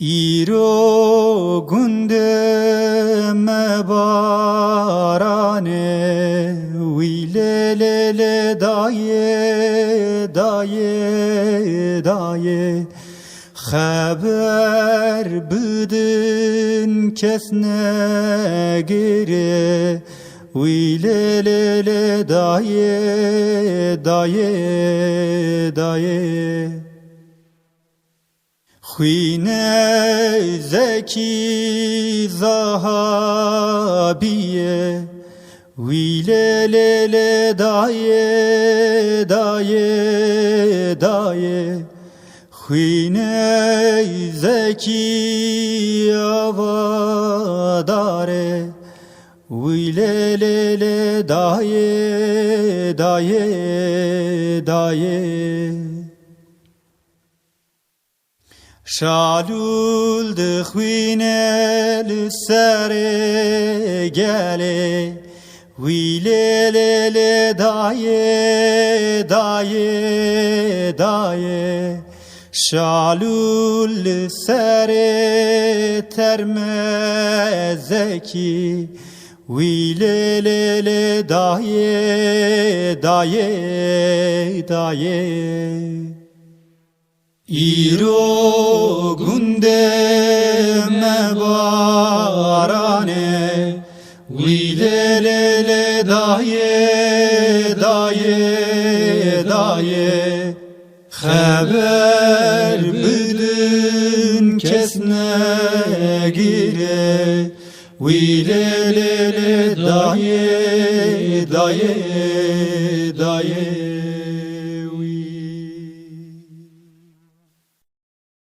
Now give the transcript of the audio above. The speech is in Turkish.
İro günde mebarane Uylelele daye daye daye Haber bidin kesne gire Uylelele daye daye daye Xwîne zekî zahabiye Wî lê daye daye daye Xwîne zekî avadare Wî lê daye daye daye Şalul dixwîne li serê gelê Wî lê daye daye daye Şalul li serê termezekî Wî lê daye daye daye İro günde mebarane Wî lê daye daye daye Haber bidin kesne gire Wî lê daye daye